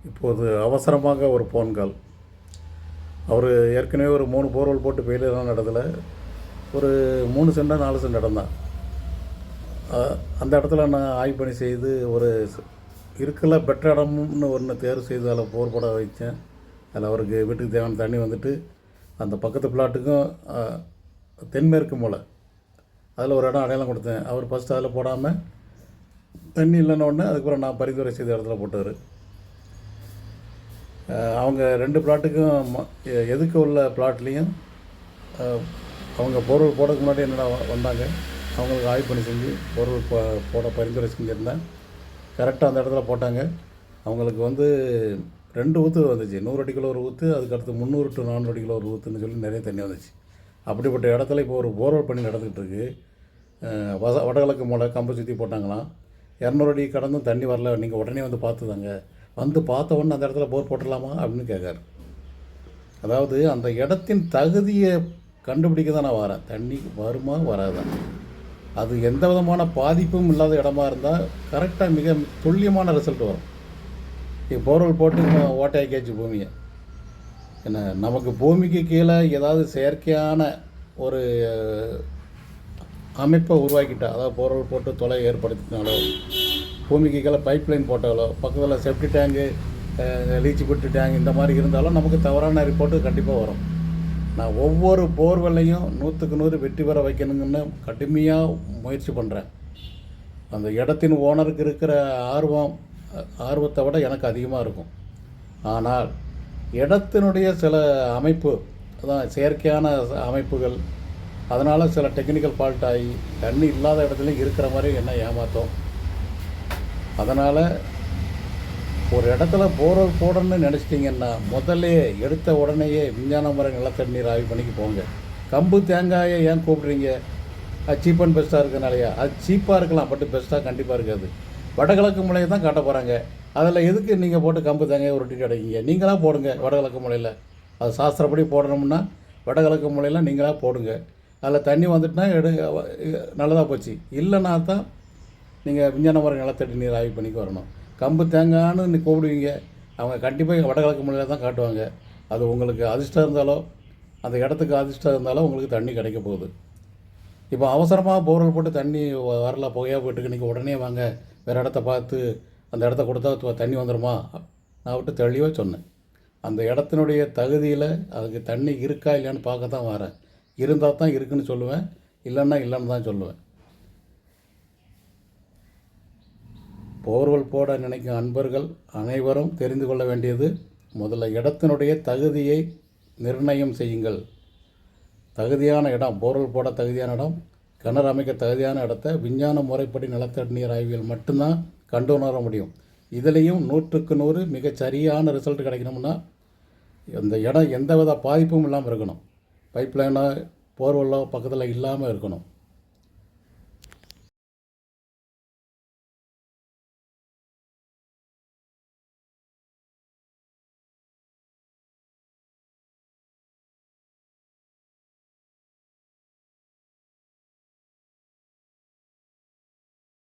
இப்போது அவசரமாக ஒரு ஃபோன் கால். அவர் ஏற்கனவே ஒரு 3 போர்வெல் போட்டு ஃபெயிலியரான இடத்துல ஒரு 3 சென்டா 4 சென்ட் இடம் தான். அந்த இடத்துல நான் ஆய்வு பணி செய்து ஒரு இருக்கல பெட்டர் இடம்னு ஒன்று தேர்வு செய்து அதில் போர் போட வைச்சேன். அதில் அவருக்கு வீட்டுக்கு தேவையான தண்ணி வந்துட்டு அந்த பக்கத்து பிளாட்டுக்கும் தென்மேற்கு மூலை அதில் ஒரு இடம் அடையாளம் கொடுத்தேன். அவர் ஃபஸ்ட்டு அதில் போடாமல் தண்ணி இல்லைன்னு ஒன்று அதுக்கப்புறம் நான் பரிந்துரை செய்த இடத்துல போட்டார். அவங்க 2 பிளாட்டுக்கும் எதுக்கு உள்ள பிளாட்லேயும் அவங்க போர்வெல் போடுறதுக்கு முன்னாடி என்னடா வந்தாங்க. அவங்களுக்கு ஆய்வு பண்ணி செஞ்சு போர்வெல் போட பரிந்துரை செஞ்சுருந்தேன். கரெக்டாக அந்த இடத்துல போட்டாங்க. அவங்களுக்கு 2 ஊற்று வந்துச்சு. 100 அடிக்குள்ள ஒரு ஊற்று, அதுக்கடுத்து 300 to 400 அடிக்குள்ள ஒரு ஊற்றுன்னு சொல்லி நிறைய தண்ணி வந்துச்சு. அப்படிப்பட்ட இடத்துல இப்போ ஒரு போர்வெல் பண்ணி நடந்துக்கிட்டு இருக்குது. வடகிழக்கு மூலை கம்பு சுற்றி போட்டாங்களாம். 200 அடி கடந்தும் தண்ணி வரல. நீங்கள் உடனே வந்து பார்த்துதாங்க. வந்து பார்த்த உடனே அந்த இடத்துல போர் போட்டுடலாமா அப்படின்னு கேட்காரு. அதாவது அந்த இடத்தின் தகுதியை கண்டுபிடிக்க தான் நான் வரேன். தண்ணி வருமா வராதா, அது எந்த விதமான பாதிப்பும் இல்லாத இடமா இருந்தால் கரெக்டாக மிக துல்லியமான ரிசல்ட் வரும். இப்போ போர்வெல் போட்டு ஓட்டையாக்கியாச்சு பூமியை. என்ன நமக்கு பூமிக்கு கீழே ஏதாவது செயற்கையான ஒரு அமைப்பை உருவாக்கிட்டா, அதாவது போர்வெல் போட்டு தொலை ஏற்படுத்தினாலோ, பூமிக்கு கீழே பைப் லைன் போட்டாலோ, பக்கத்தில் செப்டி டேங்கு, லீச்சி பிட்டு டேங்க் இந்த மாதிரி இருந்தாலும் நமக்கு தவறான ரிப்போர்ட்டு கண்டிப்பாக வரும். நான் ஒவ்வொரு போர்வெல்லையும் 100க்கு 100 வெற்றி பெற வைக்கணுங்கன்னு கடுமையாக முயற்சி பண்ணுறேன். அந்த இடத்தின் ஓனருக்கு இருக்கிற ஆர்வத்தை விட எனக்கு அதிகமாக இருக்கும். ஆனால் இடத்தினுடைய சில அமைப்பு, அதான் செயற்கையான அமைப்புகள், அதனால் சில டெக்னிக்கல் ஃபால்ட் ஆகி தண்ணி இல்லாத இடத்துலையும் இருக்கிற மாதிரி என்ன ஏமாற்றோம். அதனால் ஒரு இடத்துல போர்வெல் போடணும்னு நினச்சிட்டிங்கன்னா முதல்ல எடுத்த உடனேயே விஞ்ஞான முறை நிலத்தண்ணீர் ஆய்வு பண்ணிக்கு போங்க. கம்பு தேங்காயை ஏன் கூப்பிட்றீங்க? அது சீப் அண்ட் பெஸ்ட்டாக இருக்கிறனாலையா? அது சீப்பாக இருக்கலாம், பட் பெஸ்ட்டாக கண்டிப்பாக இருக்காது. வடகிழக்கு முலையை தான் காட்ட போகிறாங்க. அதில் எதுக்கு நீங்கள் போட்டு கம்பு தேங்காயை உருட்டி கிடைக்கிங்க? நீங்களாக போடுங்க வடகிழக்கு முலையில். அது சாஸ்திரப்படி போடணும்னா வடகிழக்கு முலையில் நீங்களாக போடுங்க. அதில் தண்ணி வந்துட்டுனா நல்லதாக போச்சு. இல்லைன்னா தான் நீங்கள் விஞ்ஞான முறை நிலத்தடி நீர் ஆய்வு பண்ணிக்கு வரணும். கம்பு தேங்காய்னு கூப்பிடுவீங்க, அவங்க கண்டிப்பாக வடகிழக்கு முறையில் தான் காட்டுவாங்க. அது உங்களுக்கு அதிர்ஷ்டம் இருந்தாலோ, அந்த இடத்துக்கு அதிர்ஷ்டம் இருந்தாலோ உங்களுக்கு தண்ணி கிடைக்க போகுது. இப்போ அவசரமாக போர்வெல் போட்டு தண்ணி வரல, புகையாக போயிட்டுருக்கு, நீங்கள் உடனே வாங்க வேறு இடத்த பார்த்து அந்த இடத்த கொடுத்தா தண்ணி வந்துடுமா? நான் விட்டு தெளிவாக சொன்னேன். அந்த இடத்தினுடைய தகுதியில் அதுக்கு தண்ணி இருக்கா இல்லையான்னு பார்க்க தான் வரேன். இருந்தால் தான் இருக்குதுன்னு சொல்லுவேன், இல்லைன்னா இல்லைன்னு தான் சொல்லுவேன். போர்வெல் போட நினைக்கும் அன்பர்கள் அனைவரும் தெரிந்து கொள்ள வேண்டியது, முதல்ல இடத்தினுடைய தகுதியை நிர்ணயம் செய்யுங்கள். தகுதியான இடம், போர்வெல் போட தகுதியான இடம், கிணறு அமைக்க தகுதியான இடத்த விஞ்ஞான முறைப்படி நிலத்தடி நீர் ஆய்வியல் மட்டும்தான் கண்டு உணர முடியும். இதுலேயும் 100க்கு 100 மிகச் சரியான ரிசல்ட் கிடைக்கணும்னா அந்த இடம் எந்த வித பாதிப்பும் இல்லாமல் இருக்கணும். பைப் லைனோ போர்வெல்லோ பக்கத்தில் இல்லாமல் இருக்கணும்.